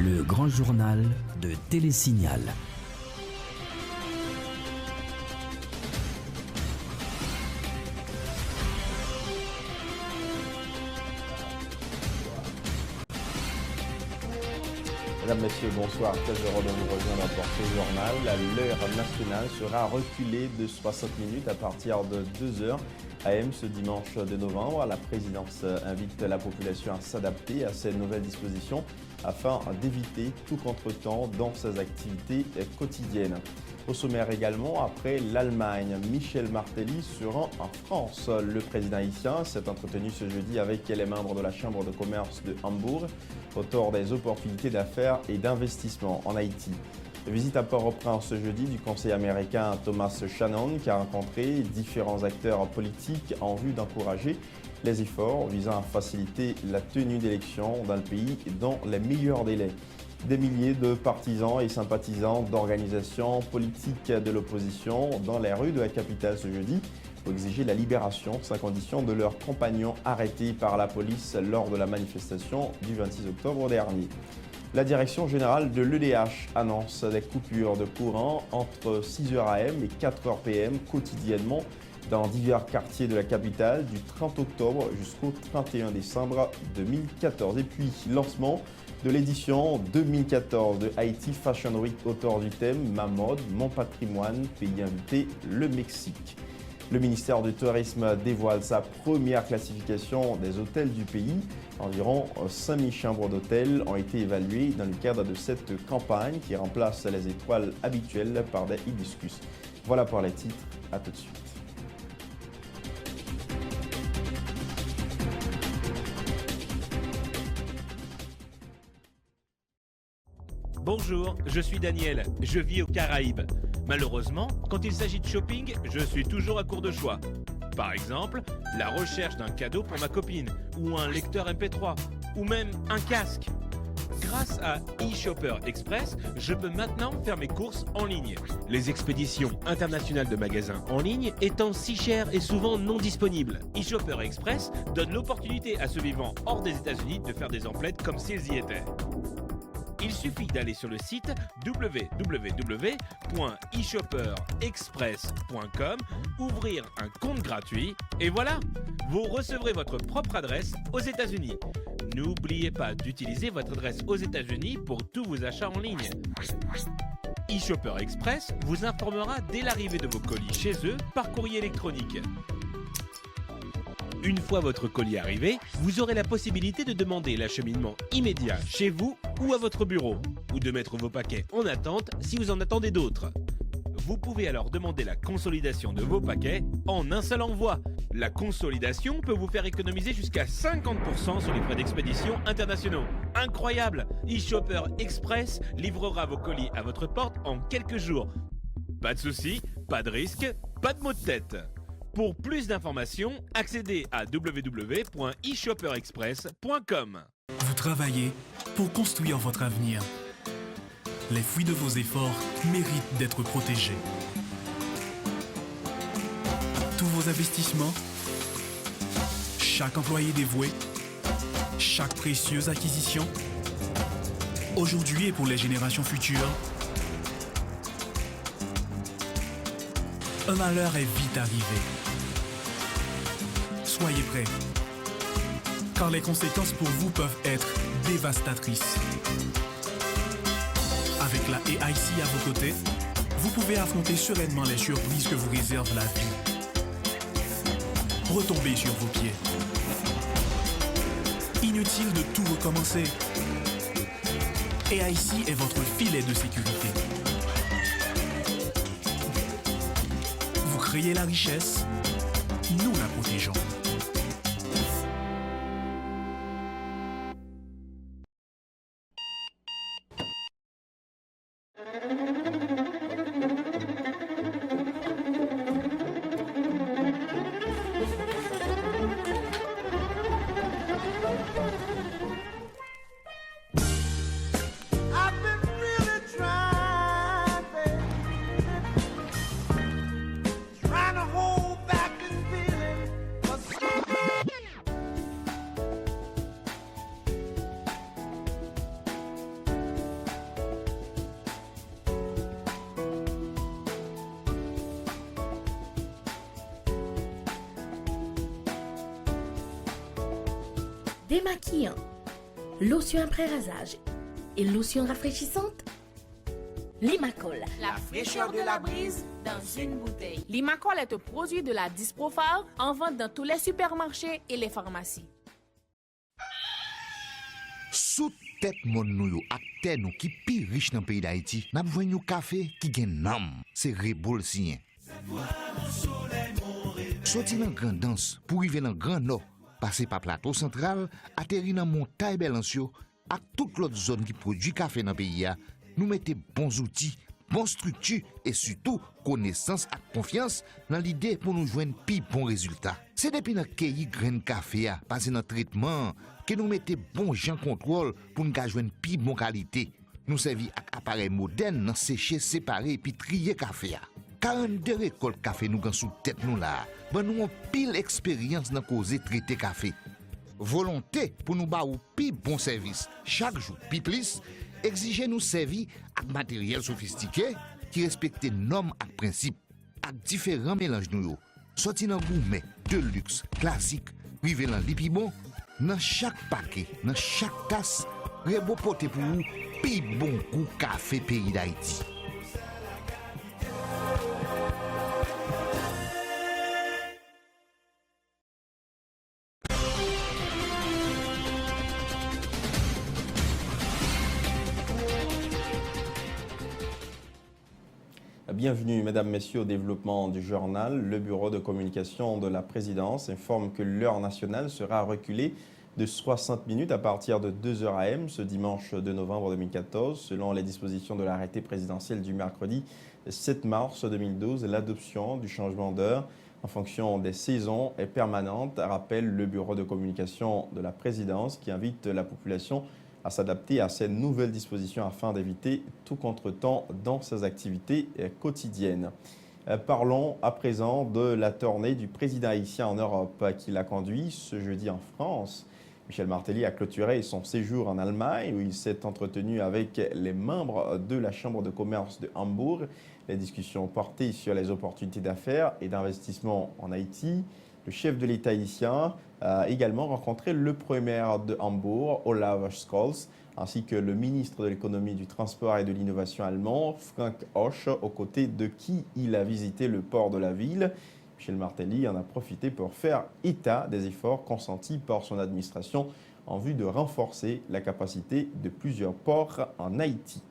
Le grand journal de Télésignal. Mesdames, Messieurs, bonsoir. Très heureux de vous rejoindre pour ce journal. L'heure nationale sera reculée de 60 minutes à partir de 2h AM ce dimanche de novembre. La présidence invite la population à s'adapter à ces nouvelles dispositions afin d'éviter tout contretemps dans ses activités quotidiennes. Au sommaire également, après l'Allemagne, Michel Martelly se rend en France. Le président haïtien s'est entretenu ce jeudi avec les membres de la Chambre de commerce de Hambourg autour des opportunités d'affaires et d'investissement en Haïti. Visite à Port-au-Prince ce jeudi du conseiller américain Thomas Shannon qui a rencontré différents acteurs politiques en vue d'encourager les efforts visant à faciliter la tenue d'élections dans le pays dans les meilleurs délais. Des milliers de partisans et sympathisants d'organisations politiques de l'opposition dans les rues de la capitale ce jeudi pour exiger la libération sans condition de leurs compagnons arrêtés par la police lors de la manifestation du 26 octobre dernier. La direction générale de l'EDH annonce des coupures de courant entre 6h AM et 4h PM quotidiennement dans divers quartiers de la capitale du 30 octobre jusqu'au 31 décembre 2014. Et puis, lancement de l'édition 2014 de Haïti Fashion Week autour du thème « Ma mode, mon patrimoine, pays invité, le Mexique ». Le ministère du Tourisme dévoile sa première classification des hôtels du pays. Environ 5000 chambres d'hôtel ont été évaluées dans le cadre de cette campagne qui remplace les étoiles habituelles par des hibiscus. Voilà pour les titres, à tout de suite. Bonjour, je suis Daniel, je vis aux Caraïbes. Malheureusement, quand il s'agit de shopping, je suis toujours à court de choix. Par exemple, la recherche d'un cadeau pour ma copine, ou un lecteur MP3, ou même un casque. Grâce à eShopper Express, je peux maintenant faire mes courses en ligne. Les expéditions internationales de magasins en ligne étant si chères et souvent non disponibles, eShopper Express donne l'opportunité à ceux vivant hors des États-Unis de faire des emplettes comme s'ils y étaient. Il suffit d'aller sur le site www.eshopperexpress.com, ouvrir un compte gratuit et voilà, vous recevrez votre propre adresse aux États-Unis. N'oubliez pas d'utiliser votre adresse aux États-Unis pour tous vos achats en ligne. eShopper Express vous informera dès l'arrivée de vos colis chez eux par courrier électronique. Une fois votre colis arrivé, vous aurez la possibilité de demander l'acheminement immédiat chez vous ou à votre bureau, ou de mettre vos paquets en attente si vous en attendez d'autres. Vous pouvez alors demander la consolidation de vos paquets en un seul envoi. La consolidation peut vous faire économiser jusqu'à 50% sur les frais d'expédition internationaux. Incroyable! eShopper Express livrera vos colis à votre porte en quelques jours. Pas de soucis, pas de risque, pas de maux de tête. Pour plus d'informations, accédez à www.eshopperexpress.com. Vous travaillez pour construire votre avenir. Les fruits de vos efforts méritent d'être protégés. Tous vos investissements, chaque employé dévoué, chaque précieuse acquisition, aujourd'hui et pour les générations futures, un malheur est vite arrivé. Soyez prêts, car les conséquences pour vous peuvent être dévastatrices. Avec la AIC à vos côtés, vous pouvez affronter sereinement les surprises que vous réserve la vie. Retombez sur vos pieds. Inutile de tout recommencer. AIC est votre filet de sécurité. Vous créez la richesse, nous la protégeons. démaquillant, lotion après rasage et lotion rafraîchissante. Limacol, la fraîcheur de la brise dans une bouteille. Limacol est un produit de la Disprofar en vente dans tous les supermarchés et les pharmacies. Sous tête mon nou yo ak terre nou qui pi riche dans pays d'Haïti, n'a besoin un café qui gen nam, c'est Reboul sien. Sorti dans grand danse pour arriver dans grand nord, passer par plateau central, atterrir dans montagne Belancio, ak toute l'autre zone qui produit café dans pays a, nous mettons bons outils, bonne structure et surtout connaissance et confiance dans l'idée pour nous joindre plus bon résultat. C'est depuis notre cueilli grain café à passer dans traitement que nous mettons bon gens contrôle pour nous joindre plus bon qualité. Nous servons avec appareil moderne dans sécher, séparer et puis trier café à. 42 récoltes café nous gagnons sous tête nous là. Ben nous avons pile expérience dans causer traiter café. Volonté pour nous ba ou plus bon service chaque jour plus plus. Exiger nous servir avec matériel sophistiqué qui respecte normes et principes, avec différents mélanges nous. Sorti dans gourmet, de luxe, classique, privé dans l'épibon, dans chaque paquet, dans chaque tasse, Rebo porté pour vous, pi bon goût café pays d'Haïti. Bienvenue, mesdames, messieurs, au développement du journal. Le bureau de communication de la présidence informe que l'heure nationale sera reculée de 60 minutes à partir de 2h AM ce dimanche 2 novembre 2014, selon les dispositions de l'arrêté présidentiel du mercredi 7 mars 2012. L'adoption du changement d'heure en fonction des saisons est permanente, rappelle le bureau de communication de la présidence qui invite la population à s'adapter à ces nouvelles dispositions afin d'éviter tout contretemps dans ses activités quotidiennes. Parlons à présent de la tournée du président haïtien en Europe qu'il a conduit ce jeudi en France. Michel Martelly a clôturé son séjour en Allemagne où il s'est entretenu avec les membres de la Chambre de commerce de Hambourg. Les discussions portaient sur les opportunités d'affaires et d'investissement en Haïti. Le chef de l'État haïtien a également rencontré le premier maire de Hambourg, Olaf Scholz, ainsi que le ministre de l'économie, du transport et de l'innovation allemand, Frank Hoche, aux côtés de qui il a visité le port de la ville. Michel Martelly en a profité pour faire état des efforts consentis par son administration en vue de renforcer la capacité de plusieurs ports en Haïti.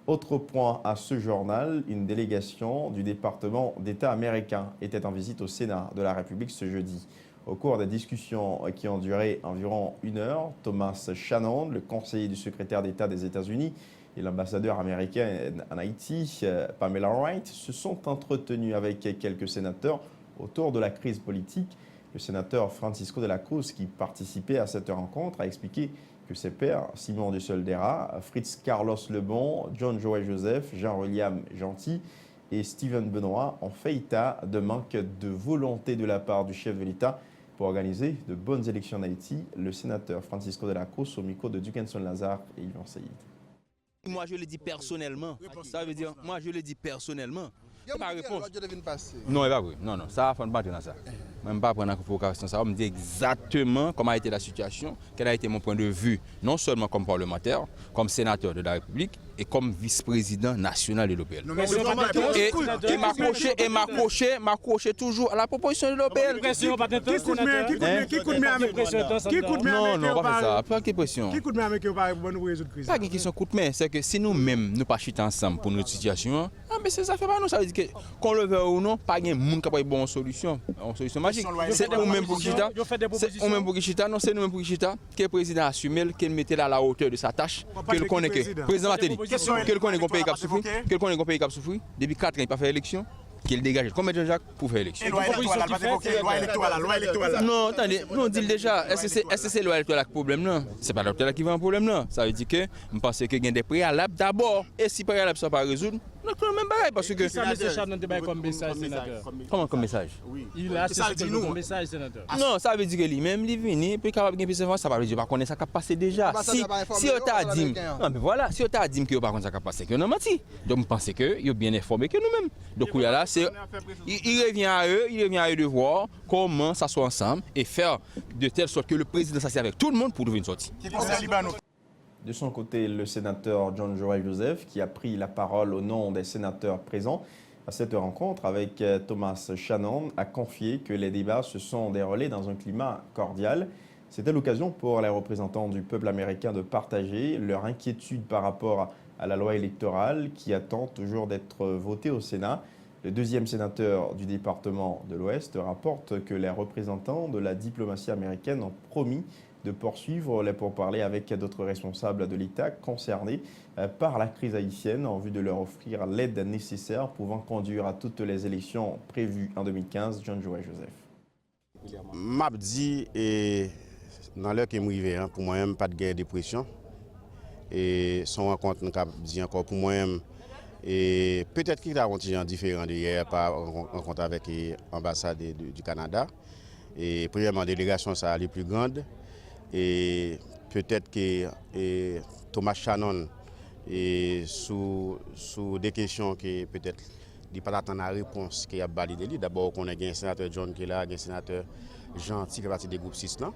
Autre point à ce journal, une délégation du département d'État américain était en visite au Sénat de la République ce jeudi. Au cours des discussions qui ont duré environ 1 heure, Thomas Shannon, le conseiller du secrétaire d'État des États-Unis, et l'ambassadeur américain en Haïti, Pamela Wright, se sont entretenus avec quelques sénateurs autour de la crise politique. Le sénateur Francisco de la Cruz, qui participait à cette rencontre, a expliqué que ses pairs, Simon de Soldera, Fritz Carlos Lebon, John Joël Joseph, Jean-William Gentil et Steven Benoît ont fait état de manque de volonté de la part du chef de l'État pour organiser de bonnes élections en Haïti. Le sénateur Francisco de la Cruz au micro de Dukenson Lazare et Yvan Saïd. Moi je le dis personnellement, ça veut dire, moi je le dis personnellement. Pas réponse. Non, pas vrai. Non, ça ne pas dans ça. Même pas prendre en considération ça. On me dit exactement comment a été la situation, quel a été mon point de vue, non seulement comme parlementaire, comme sénateur de la République et comme vice-président national de l'OPL. Et m'accrocher toujours à la proposition de l'OPL. Qui coûte Non, non, pas ça. Pas de pression. Qui coûte avec pas une question coûte mais c'est que si nous-mêmes nous pas chuter ensemble pour notre situation, mais c'est ça fait pas nous ça veut dire que qu'on le veut ou non, pas de monde qui a une bonne solution, une solution magique. C'est nous-mêmes pour Kichita. C'est nous-mêmes pour Kichita, non, c'est nous-mêmes pour Kichita que le président assume qu'il mettait là à la hauteur de sa tâche, que le connaît que président Martelly, que le connaît qu'on pays cap souffrir, que le connaît qu'on pays cap souffrir depuis 4 ans il pas fait élection. Qu'il dégage combien de Jacques pour faire élection. Loi électorale. Non, attendez, nous dit déjà, est-ce que c'est loi électorale qui problème non? C'est pas loi électorale qui va un problème non. Ça veut dire que je pense qu'il y a des préalables d'abord. Et si préalables ne sont pas résolus, Non, même pareil, parce que... Ça, M. Shannon, te comme message, sénateur. Comment comme message? Oui. Il a c'est comme message, sénateur. Non, ça veut dire que lui-même, il vient, puis capable de gagner plus ça veut dire pas connaître ça qui a passé déjà. Si on t'a dit, non mais voilà, si on t'a dit que pas connaître ça qui a passé, que non menti. Donc je pense que ils sont bien informés que nous-mêmes. Donc là, c'est il revient à eux de voir comment s'asseoir ensemble et faire de telle sorte que le président s'assied avec tout le monde pour trouver une sortie. De son côté, le sénateur John Joël Joseph, qui a pris la parole au nom des sénateurs présents à cette rencontre avec Thomas Shannon, a confié que les débats se sont déroulés dans un climat cordial. C'était l'occasion pour les représentants du peuple américain de partager leur inquiétude par rapport à la loi électorale qui attend toujours d'être votée au Sénat. Le deuxième sénateur du département de l'Ouest rapporte que les représentants de la diplomatie américaine ont promis de poursuivre les pourparlers avec d'autres responsables de l'État concernés par la crise haïtienne en vue de leur offrir l'aide nécessaire pouvant conduire à toutes les élections prévues en 2015. John Joël Joseph. Mabdi et dans l'heure qui est arrivé, pour moi-même, pas de guerre de pression. Et son rencontre, nous dit encore pour moi-même, et peut-être qu'il y a un continent différent d'hier par rencontre avec l'ambassade du Canada. Et premièrement, la délégation, ça a les plus grandes. Et peut-être que Thomas Shannon, sous des questions qui peut-être il pas attendre la réponse qu'il a validé. D'abord, on a un sénateur John qui est là, un sénateur Jean qui fait partie des groupes 6 là,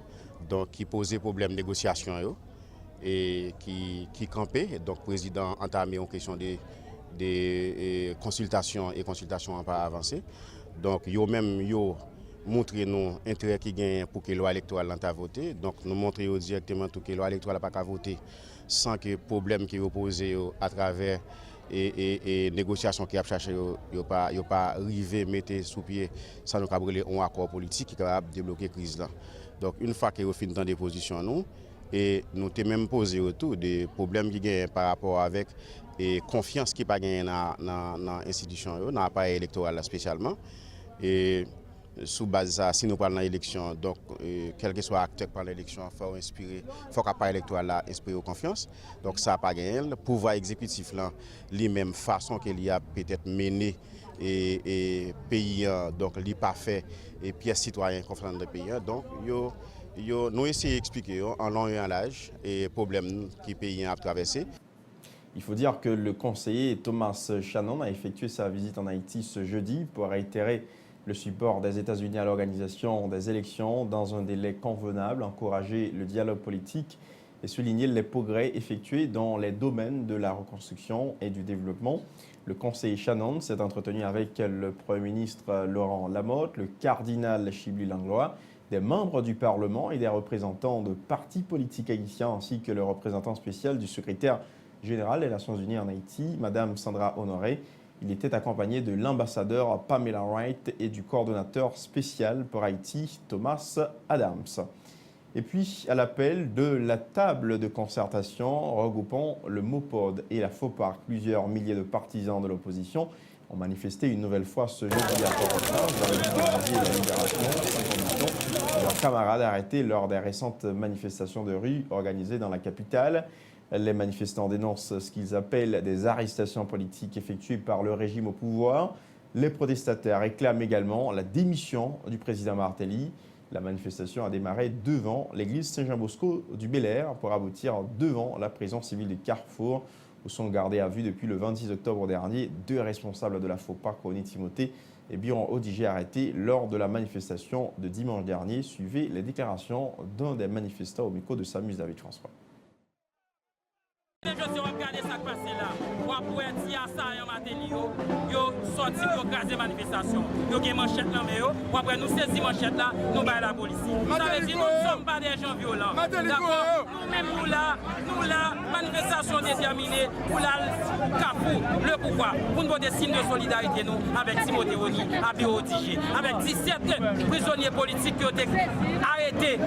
donc qui posait problème de négociation et qui campait. Donc, le président a entamé une question de consultation et consultation n'a pas avancé. Donc, même montrer nous intérêt qui gagne pour que la loi électorale n'a pas voté. Donc nous montrons directement que la loi électorale n'a pas voté sans que le problème qui est posé à travers et négociations qui a cherché n'a pas arrivé mettre sous pied sans nous brûler un accord politique qui est capable de débloquer la crise là. Donc une fois que nous finissons dans des positions nous et nous t'ai même posé autour des problèmes qui gagnent par rapport avec et confiance qui pas gagné dans l'institution dans l'appareil électoral spécialement et sous base ça, si nous parlons de l'élection, donc quel que soit acteur par l'élection, il faut que l'appareil électoral inspire confiance. Donc ça n'a pas gagné. Le pouvoir exécutif, lui-même, façon qu'il a peut-être mené et pays, donc il n'a pas fait et pièces citoyennes confiance dans le pays. Donc nous essayons d'expliquer en long et en large les problèmes que le pays a traversé. Il faut dire que le conseiller Thomas Shannon a effectué sa visite en Haïti ce jeudi pour réitérer le support des États-Unis à l'organisation des élections dans un délai convenable, encourager le dialogue politique et souligner les progrès effectués dans les domaines de la reconstruction et du développement. Le conseiller Shannon s'est entretenu avec le Premier ministre Laurent Lamotte, le cardinal Chibli Langlois, des membres du Parlement et des représentants de partis politiques haïtiens ainsi que le représentant spécial du secrétaire général des Nations Unies en Haïti, Mme Sandra Honoré. Il était accompagné de l'ambassadeur Pamela Wright et du coordonnateur spécial pour Haïti, Thomas Adams. Et puis, à l'appel de la table de concertation regroupant le MOPOD et la FOPARC, plusieurs milliers de partisans de l'opposition ont manifesté une nouvelle fois ce jeudi à Port-au-Prince dans le but de la libération sans condition de leurs camarades arrêtés lors des récentes manifestations de rue organisées dans la capitale. Les manifestants dénoncent ce qu'ils appellent des arrestations politiques effectuées par le régime au pouvoir. Les protestataires réclament également la démission du président Martelly. La manifestation a démarré devant l'église Saint-Jean-Bosco du Bel-Air pour aboutir devant la prison civile de Carrefour où sont gardés à vue depuis le 26 octobre dernier 2 responsables de la FOPARC, Ronnie Timothée et Byron Odigé arrêtés lors de la manifestation de dimanche dernier. Suivez les déclarations d'un des manifestants au micro de Samus David François. Je suis regardé ça passer là. Pour être si à ça, yo sorti pour caser manifestation. Yo gen manchette là mais yo, après nous saisir manchette là, nous bailler la police. Ça veut dire nous ne sommes pas des gens violents. D'accord. Nous-mêmes nous là, manifestation déterminée pour la Carrefour, le pouvoir, pour nous des signes de solidarité nous avec Timothée Ronnie, Byron Odigé, avec 17 prisonniers politiques qui ont été arrêtés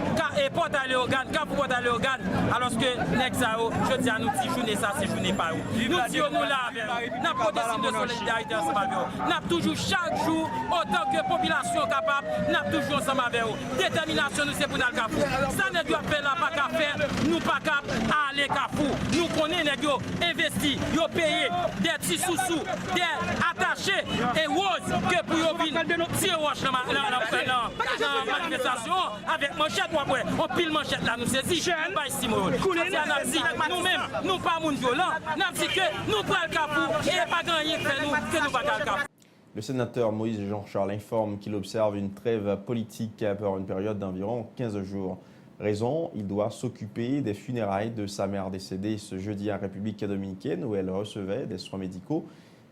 et portés à l'organe, portés à l'organe, alors que Nexao, je dis à nous journée ça, c'est journée pas où. Nous disons nous là avec n'a pas des signes de solidarité ensemble avec eux. N'a toujours chaque jour autant que population capable, n'a toujours ensemble avec eux. Détermination nous c'est pour nous Carrefour. Ça ne doit faire là pas qu'à faire nous pas cap aller Kafou. Nous connaissons les gens investis, ils payé des petits sous-sous, des attachés et roses que pour y venir tirer roche dans la manifestation avec manchette ou après on pile manchette là nous saisit pas ici nous-mêmes nous pas moun violent n'a dit que nous prenons le Kafou et pas gagner que nous pas le Kafou. Le sénateur Moïse Jean-Charles informe qu'il observe une trêve politique pour une période d'environ 15 jours. Raison, il doit s'occuper des funérailles de sa mère décédée ce jeudi en République dominicaine où elle recevait des soins médicaux.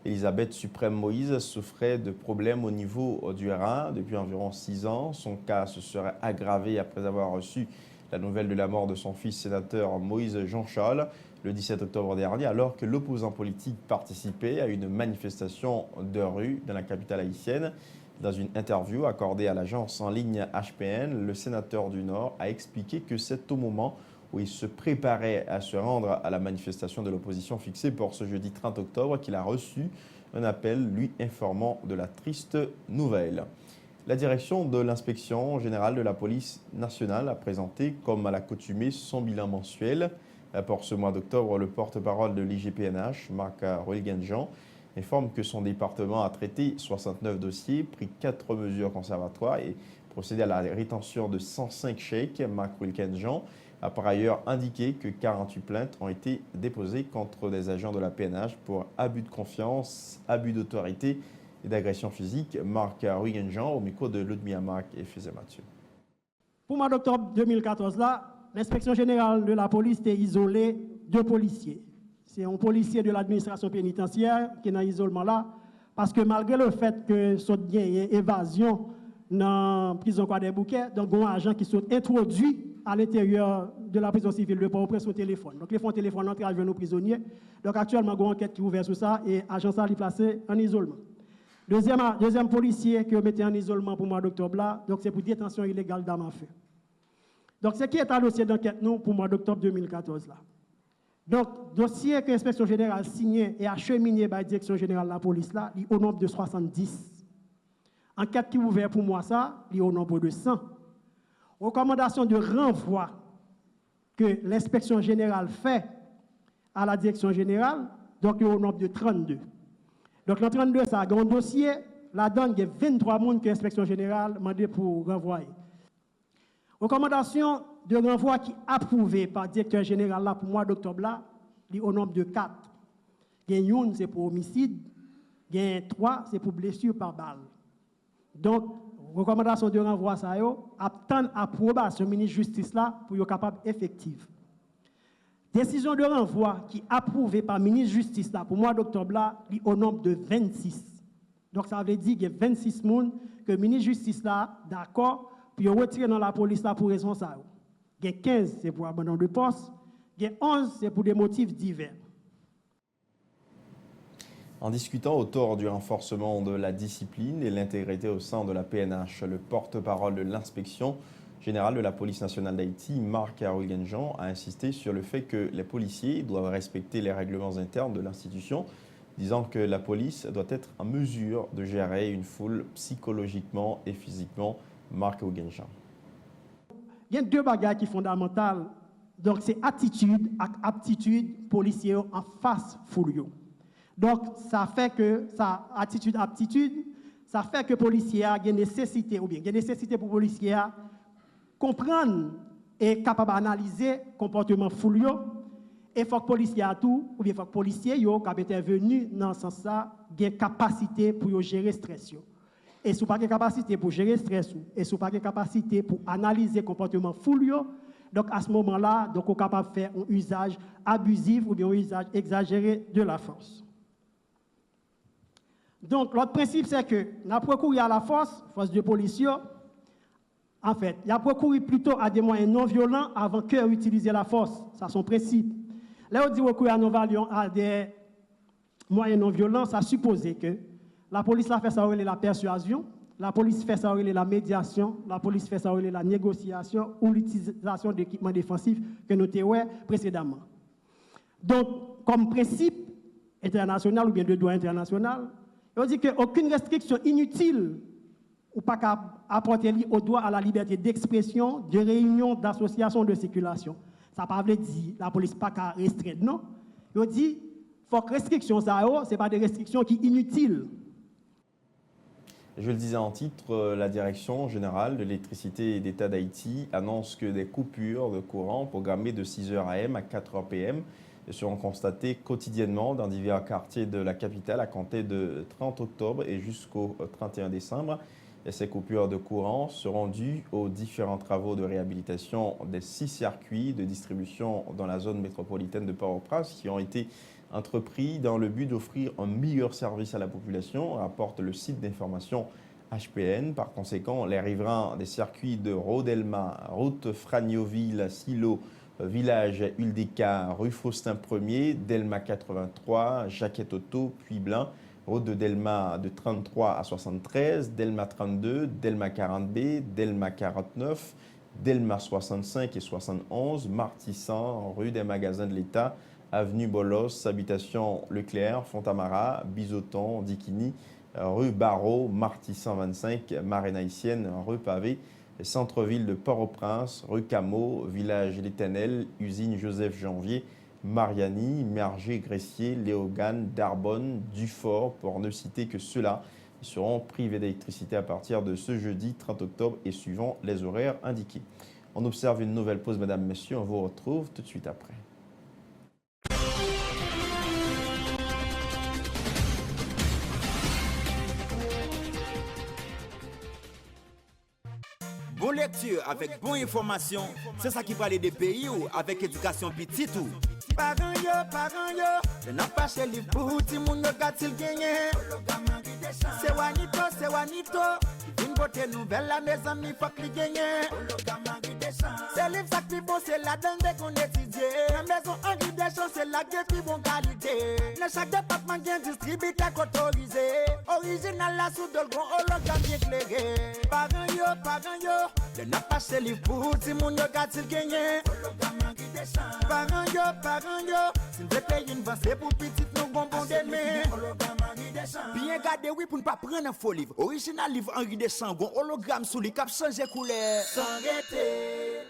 Elisabeth Suprême Moïse souffrait de problèmes au niveau du rein depuis environ 6 ans. Son cas se serait aggravé après avoir reçu la nouvelle de la mort de son fils sénateur Moïse Jean-Charles le 17 octobre dernier, alors que l'opposant politique participait à une manifestation de rue dans la capitale haïtienne. Dans une interview accordée à l'agence en ligne HPN, le sénateur du Nord a expliqué que c'est au moment où il se préparait à se rendre à la manifestation de l'opposition fixée pour ce jeudi 30 octobre qu'il a reçu un appel lui informant de la triste nouvelle. La direction de l'inspection générale de la police nationale a présenté, comme à l'accoutumée, son bilan mensuel. Pour ce mois d'octobre, le porte-parole de l'IGPNH, Marc Ruilgenjean, informe que son département a traité 69 dossiers, pris 4 mesures conservatoires et procédé à la rétention de 105 chèques. Marc Ruilgenjean a par ailleurs indiqué que 48 plaintes ont été déposées contre des agents de la PNH pour abus de confiance, abus d'autorité et d'agression physique. Marc Ruilgenjean au micro de Ludmilla Marc et Fizé Mathieu. Pour le mois d'octobre 2014, l'inspection générale de la police a isolé 2 policiers. C'est un policier de l'administration pénitentiaire qui est dans l'isolement là, parce que malgré le fait que ce y a évasion dans la prison des Bouquets, donc il y a un agent qui sont introduits à l'intérieur de la prison civile de Port-au-Prince au téléphone. Donc les fonds téléphone entrent à nos prisonniers. Donc actuellement, il y a une enquête qui est ouverte sur ça et l'agent ça est placé en isolement. Deuxième policier qui est mis en isolement pour le mois d'octobre là, donc c'est pour détention illégale d'armes à feu. Donc, ce qui est un dossier d'enquête nous pour le mois d'octobre 2014 là. Donc, dossier que l'inspection générale signé et acheminé par la direction générale de la police là, il est au nombre de 70. Enquête qui est ouverte pour moi ça, il est au nombre de 100. Recommandation de renvoi que l'inspection générale fait à la direction générale, donc il est au nombre de 32. Donc, le 32, ça a un dossier, là-dedans, il y a 23 personnes que l'inspection générale a demandé pour renvoyer. Recommandation de renvoi qui est approuvée par le directeur général là, pour le mois d'octobre, là, au nombre de 4. Il y a une, c'est pour homicide. Il y a 3, c'est pour blessure par balle. Donc, recommandation de renvoi, ça attend approbation du ministre de la Justice là, pour être capable effective. Décision de renvoi qui est approuvée par le ministre de la Justice là, pour le mois d'octobre, là, au nombre de 26. Donc, ça veut dire qu'il y a 26 personnes que le ministre de la Justice là, d'accord, puis retiré dans la police là pour raison ça. Il y a 15, c'est pour abandon de poste. Il y a 11, c'est pour des motifs divers. En discutant autour du renforcement de la discipline et l'intégrité au sein de la PNH, le porte-parole de l'inspection générale de la police nationale d'Haïti, Marc Ruilgenjean, a insisté sur le fait que les policiers doivent respecter les règlements internes de l'institution, disant que la police doit être en mesure de gérer une foule psychologiquement et physiquement. Marc Ruilgenjean. Il y a 2 bagages qui sont fondamentales. Donc, c'est attitude et aptitude policière en face foule. Donc, ça fait que, ça, attitude, aptitude, ça fait que policier a une nécessité, ou bien une nécessité pour policier à comprendre et capable d'analyser le comportement foule. Et il faut que policier a tout, ou bien il faut que policier qui est intervenu dans ce sens-là, ait une capacité pour gérer le stress. Et si vous n'avez pas de capacité pour gérer le stress, et si vous n'avez pas de capacité pour analyser le comportement foule, donc à ce moment-là, vous êtes capable de faire un usage abusif ou bien un usage exagéré de la force. Donc, l'autre principe, c'est que nous avons recouru à la force de police, en fait, il a recouru plutôt à des moyens non violents avant qu'utiliser la force. Ça, c'est son principe. Là, on dit recourir à des moyens non violents, ça suppose que la police a fait ça la persuasion, la police fait ça la médiation, la police fait ça la négociation ou l'utilisation d'équipements défensifs que nous avons précédemment. Donc, comme principe international ou bien de droit international, on dit qu'aucune restriction inutile ou pas qu'à apporter au droit à la liberté d'expression, de réunion, d'association, de circulation. ça ne veut pas dire la police pas qu'à restreindre, non. Il dit, faut que restrictions, ce n'est pas des restrictions qui sont inutiles. Je le disais en titre, la Direction générale de l'électricité et d'État d'Haïti annonce que des coupures de courant programmées de 6h AM à 4h PM seront constatées quotidiennement dans divers quartiers de la capitale à compter de 30 octobre et jusqu'au 31 décembre. Et ces coupures de courant seront dues aux différents travaux de réhabilitation des 6 circuits de distribution dans la zone métropolitaine de Port-au-Prince qui ont été entrepris dans le but d'offrir un meilleur service à la population, rapporte le site d'information HPN. Par conséquent, les riverains des circuits de Rodelma, route Fragnoville, Silo, village Uldeka, rue Faustin 1er, Delma 83, Jaquette Auto, Puy-Blanc, route de Delma de 33 à 73, Delma 32, Delma 40B, Delma 49, Delma 65 et 71, Martissan, rue des Magasins de l'État, avenue Bolos, habitation Leclerc, Fontamara, Bizoton, Dikini, rue Barreau, Martissan 25, Marine Haïtienne, rue Pavé, centre-ville de Port-au-Prince, rue Cameau, village L'Éternel, usine Joseph Janvier, Mariani, Merger, Gressier, Léogane, Darbonne, Dufort, pour ne citer que ceux-là, seront privés d'électricité à partir de ce jeudi 30 octobre et suivant les horaires indiqués. On observe une nouvelle pause, mesdames, messieurs, on vous retrouve tout de suite après. Bonne lecture avec bonne information, c'est ça qui va aller des pays ou avec éducation petite ou. Parents yo, n'a pas chez les pour ti moun yo gatil gagné. C'est Wanito, une beauté nouvelle la mes amis faut que li gagné. C'est livre ça qui bon, c'est la donne qu'on étudie. La maison Henri Deschamps, c'est la guerre qui bon qualité. Dans chaque département gain distributeur autorisé. Original la sous de gros hologramme bien éclairé. Parents yo, n'a pas chez les pour ti moun yo gatil gagné. Parents yo, si vous payez une vente, c'est pour petite nous bonbons d'aimer. Bien gardé, oui, pour ne pas prendre un faux livre. Original livre Henri Deschamps, gon hologramme sous les cap changer couleur. Sans arrêter.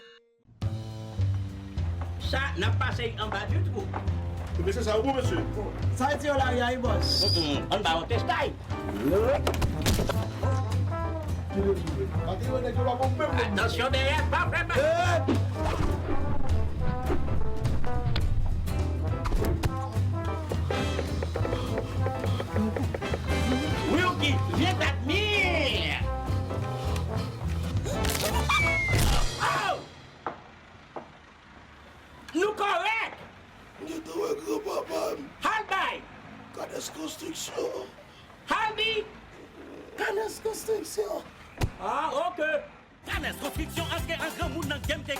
Ça n'a pas passé en bas du tout. Monsieur, ça va vous, monsieur? Ça a été au larrière, boss. On va au testaille. Attention derrière, pas vraiment. Wilkie, viens t'admire. Oh! Nous correct. Nous sommes papa. Halbay. Canes Construction. Halbi. Canes Construction. Ah, ok. Canes Construction, un grand monde dans le game de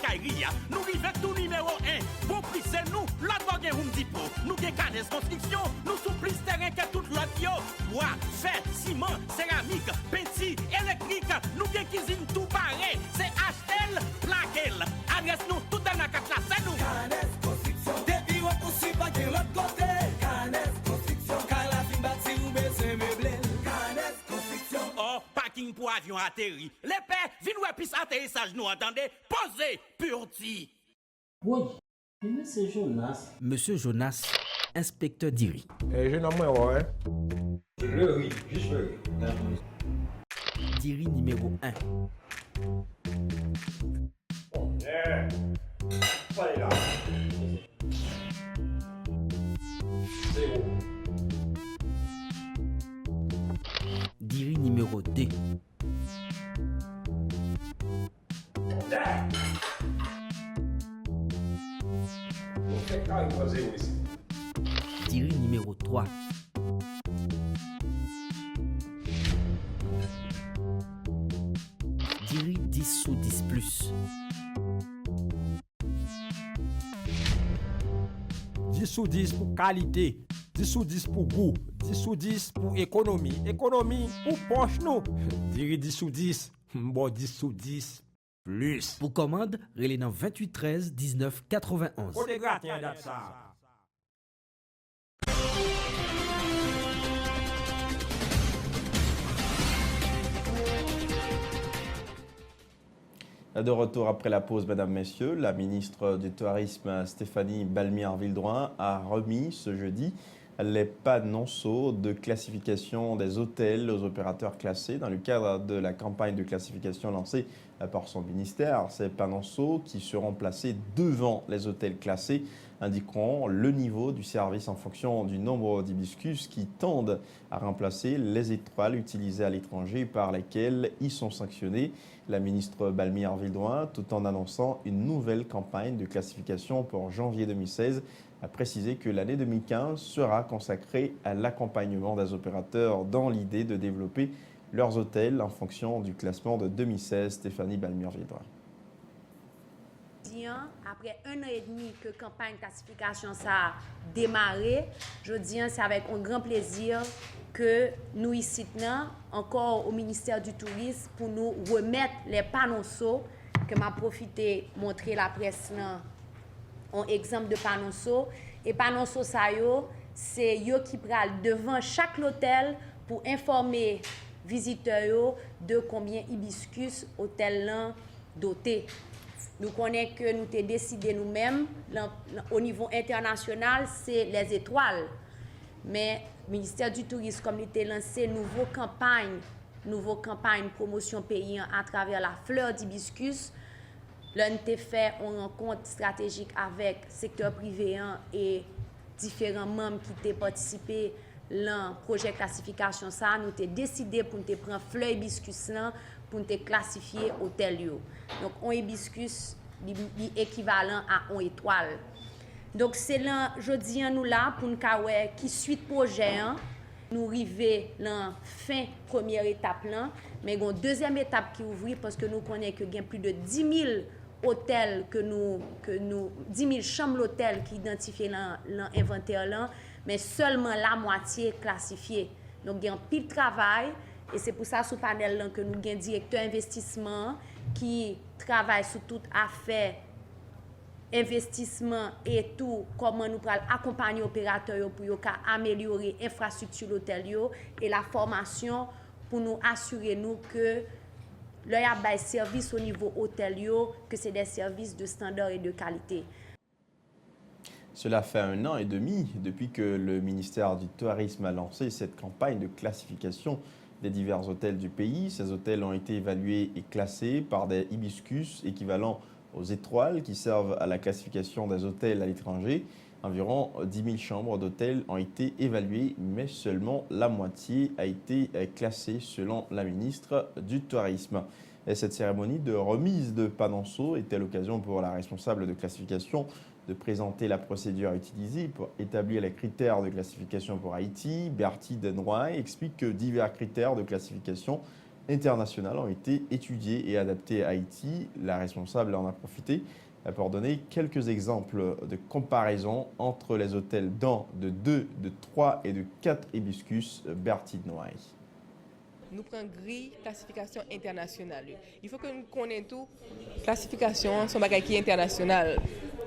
nous vivons tout numéro 1. Pour plus c'est nous, l'autre gagne un dépôt. Nous gagne Canes Construction, nous sous plus terrain que tout l'autre yo. Bois, fer, ciment, céramique, peinture, électrique. Nous gagne cuisine tout pareil. C'est Astel, Plaquel. Adresse nous tout dans la carte là, c'est nous. Canes Construction, des bureaux pour suivre pas de l'autre côté. Canes Construction, car la fin bâtie ou baisser meublé. Canes Construction. Oh, parking pour avion atterri. Les pères, viens ouais piste atterrissage nous entendez. Posez, purti. Oui, Monsieur Jonas. Monsieur Jonas, inspecteur d'Iri. Je n'ai pas ouais. Le riz, juste le riz. D'Iri numéro 1. Allez là. Zéro. D'Iri numéro 2. D'Iri numéro 3. D'Iri 10 sous 10 plus. 10 sous 10 pour qualité, 10 sous 10 pour goût, 10 sous 10 pour économie, économie pour poche nous. D'Iri 10 sous 10, bon 10 sous 10 plus. Pour commande, relais dans 28 13 19 91. Côté gratin date ça. De retour après la pause, mesdames, messieurs, la ministre du Tourisme Stéphanie Balmière-Vildroin a remis ce jeudi les panonceaux de classification des hôtels aux opérateurs classés dans le cadre de la campagne de classification lancée par son ministère. Ces panonceaux, qui seront placés devant les hôtels classés, indiqueront le niveau du service en fonction du nombre d'hibiscus qui tendent à remplacer les étoiles utilisées à l'étranger par lesquelles ils sont sanctionnés. La ministre Balmière-Vildroin, tout en annonçant une nouvelle campagne de classification pour janvier 2016, a précisé que l'année 2015 sera consacrée à l'accompagnement des opérateurs dans l'idée de développer leurs hôtels en fonction du classement de 2016. Stéphanie Balmière-Vildroin. Après 1 an et demi que la campagne de classification ça a démarré, je dis c'est avec un grand plaisir que nous ici, encore au ministère du Tourisme, pour nous remettre les panonceaux que m'a profité montrer la presse là, un exemple de panonceaux. Et panonceaux ça yo, c'est yo qui pral devant chaque hôtel pour informer visiteurs de combien hibiscus hôtel là doté. Nous connaissons que nous avons décidé nous-mêmes, au niveau international, c'est les étoiles. Mais le ministère du Tourisme, comme il a lancé une nouvelle campagne promotion paysan à travers la fleur d'hibiscus, nous avons fait une rencontre stratégique avec le secteur privé et différents membres qui ont participé dans le projet de classification. Nous avons décidé pour nous prendre fleur hibiscus pour nous classifier hôtel. Donc, un hibiscus équivalent à 1 étoile. Donc, c'est là, je dis nous là, pour nous qui suit le projet, nous arrivons à la fin première étape là, mais il y a une deuxième étape qui ouvre parce que nous connaissons qu'il y a plus de 10 000 hôtels 10 000 chambres d'hôtel qui identifient dans l'inventaire là, mais seulement la moitié classifiée. Donc, il y a un pile de travail. Et c'est pour ça, sous le panel là, que nous avons un directeur investissement qui travaille sur toute affaire investissement et tout, comment nous pouvons accompagner les opérateurs pour améliorer l'infrastructure de l'hôtel et la formation pour nous assurer nous que leur service au niveau hôtel, que c'est des services de standard et de qualité. Cela fait 1 an et demi depuis que le ministère du Tourisme a lancé cette campagne de classification des divers hôtels du pays. Ces hôtels ont été évalués et classés par des hibiscus équivalents aux étoiles qui servent à la classification des hôtels à l'étranger. Environ 10 000 chambres d'hôtels ont été évaluées, mais seulement la moitié a été classée selon la ministre du Tourisme. Et cette cérémonie de remise de panonceaux était l'occasion pour la responsable de classification de présenter la procédure utilisée pour établir les critères de classification pour Haïti. Bertie Denroy explique que divers critères de classification internationale ont été étudiés et adaptés à Haïti. La responsable en a profité pour donner quelques exemples de comparaison entre les hôtels de 2, de 3 et de 4 hibiscus. Bertie Denroy. Nous prenons grille classification internationale. Il faut que nous connaissions tout. Classification, c'est un bagage qui est international.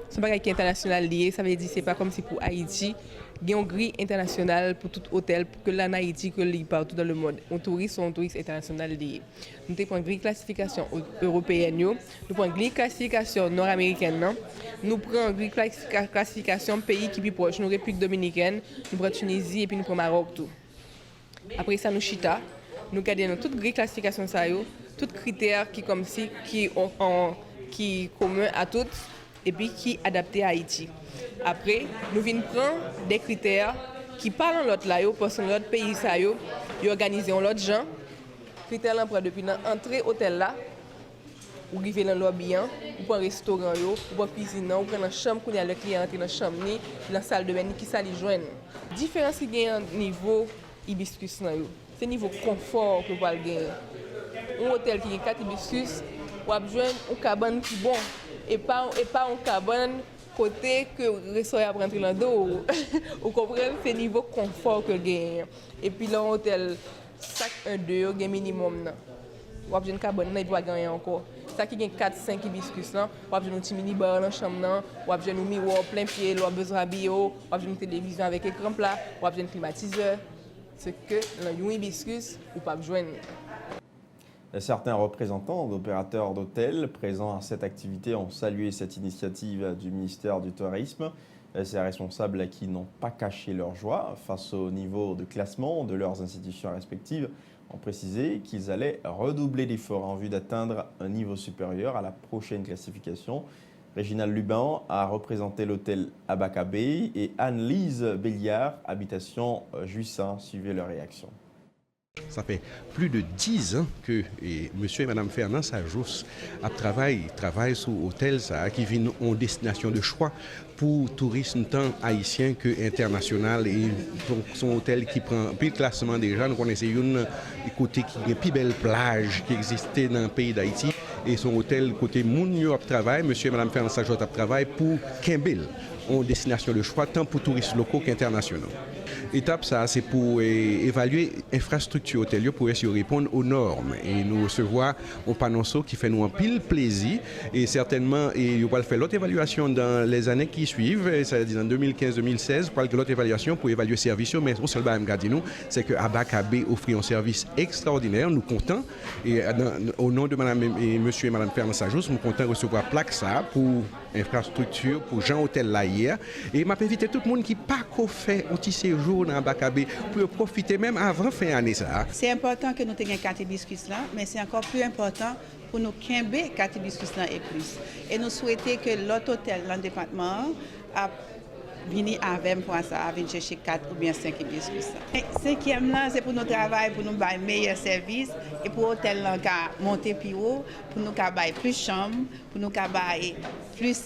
C'est un bagage qui est international lié. Ça veut dire que ce n'est pas comme si pour Haïti, il y a une grille internationale pour tout hôtel, pour que là en Haïti, que là partout dans le monde, un touriste international lié. Nous prenons grille classification européenne, nous prenons grille classification nord-américaine, nous prenons grille classification pays qui est plus proche, nous République dominicaine, nous prenons Tunisie et puis nous prenons Maroc tout. Après ça, nous chita. Nous gardons toute grille classification ça yo, tous critères qui comme si qui commun à toutes et puis qui adapté à Haïti. Après, nous venons prendre des critères qui parlent l'autre là yo parce que l'autre pays ça yo, organisé en l'autre gens. Critères là prend depuis l'entrée hôtel là, ou arriver dans le lobby, ou pour un restaurant yo, ou pour cuisine, ou prendre une chambre qu'on a le client dans la chambre ni dans la salle de bain qui ça les joindre. Différence qui gagne niveau hibiscus là yo. C'est niveau confort que vous allez gagner. Un hôtel qui a 4 hibiscus, vous avez besoin d'une cabane qui est bon. Et pas une cabane côté que le restaurant va rentrer dans le dos. Vous comprenez? C'est niveau confort que vous gagnez. Et puis dans l'hôtel, chaque 1-2, il y a un minimum. Vous avez besoin d'une cabane, il va gagner encore. Ça qui a 4-5 hibiscus, vous avez besoin d'un petit mini-bar dans la chambre, vous avez besoin d'un miroir plein pied, vous avez besoin d'un bio, vous avez besoin d'une télévision avec écran plat, vous avez besoin d'un climatiseur. C'est que dans le hibiscus, ou pas besoin. Certains représentants d'opérateurs d'hôtels présents à cette activité ont salué cette initiative du ministère du Tourisme. Ces responsables qui n'ont pas caché leur joie face au niveau de classement de leurs institutions respectives ont précisé qu'ils allaient redoubler d'efforts en vue d'atteindre un niveau supérieur à la prochaine classification. Réginald Lubin a représenté l'hôtel Abakabé et Anne-Lise Béliard, habitation Juissin. Suivez leur réaction. Ça fait plus de 10 ans que monsieur et madame Fernand Sajous travaillent sur l'hôtel qui vient en destination de choix pour tourisme tant haïtien que international. Et donc son hôtel qui prend plus de classement déjà. Nous connaissons une côté qui est plus belle plage qui existait dans le pays d'Haïti. Et son hôtel côté Mounio travaille, monsieur et madame Fernand Sajous travaille pour Kimbel en destination de choix tant pour touristes locaux qu'internationaux. Étape ça, c'est pour évaluer l'infrastructure hôtelière pour essayer de répondre aux normes. Et nous recevoir un panonceau qui fait nous un pile plaisir. Et certainement, on va faire l'autre évaluation dans les années qui suivent, c'est-à-dire en 2015-2016, pour l'autre évaluation pour évaluer le service. Mais au seul nous, c'est que Abakabé offre un service extraordinaire. Nous comptons, et au nom de madame et monsieur et madame Fernand Sajous, nous comptons recevoir plaque ça pour infrastructure, pour Jean Hôtel là hier. Et m'a invité tout le monde qui pas qu'au fait un petit séjour dans Abakabé pour profiter même avant fin d'année ça. C'est important que nous ayons 4 hibiscus là, mais c'est encore plus important pour nous quimber 4 hibiscus là et plus. Et nous souhaitons que l'autre hôtel dans le département a venir avec pour ça, venir chercher 4 ou bien 5 hibiscus. Cinquième là, c'est pour nous travailler, pour nous faire meilleur service et pour l'hôtel là monter plus haut, pour nous faire plus de chambres, pour nous faire plus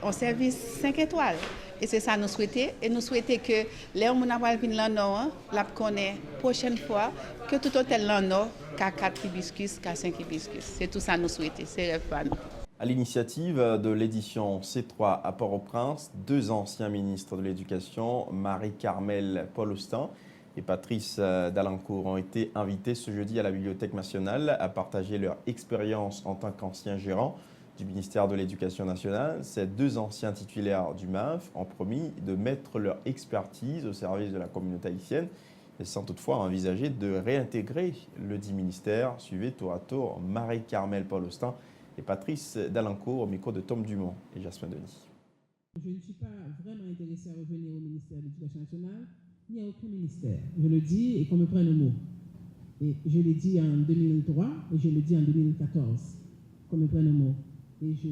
un service 5 étoiles. Et c'est ça nous souhaitons. Et nous souhaitons que les gens qui viennent là, la connaissent la prochaine fois, que tout hôtel là, qu'à 4 hibiscus, qu'à 5 hibiscus. C'est tout ça nous souhaitons. C'est rêve pas nous. À l'initiative de l'édition C3 à Port-au-Prince, 2 anciens ministres de l'Éducation, Marie-Carmel Paul-Austin et Patrice Dalancourt, ont été invités ce jeudi à la Bibliothèque nationale à partager leur expérience en tant qu'anciens gérants du ministère de l'Éducation nationale. Ces 2 anciens titulaires du MAF ont promis de mettre leur expertise au service de la communauté haïtienne et sans toutefois envisager de réintégrer le dit ministère. Suivez tour à tour Marie-Carmel Paul-Austin et Patrice Dalancourt au micro de Tom Dumont et Jasmin Denis. Je ne suis pas vraiment intéressé à revenir au ministère de l'Éducation nationale, ni à aucun ministère. Je le dis et qu'on me prenne au mot. Et je l'ai dit en 2003 et je le dis en 2014. Qu'on me prenne au mot. Et je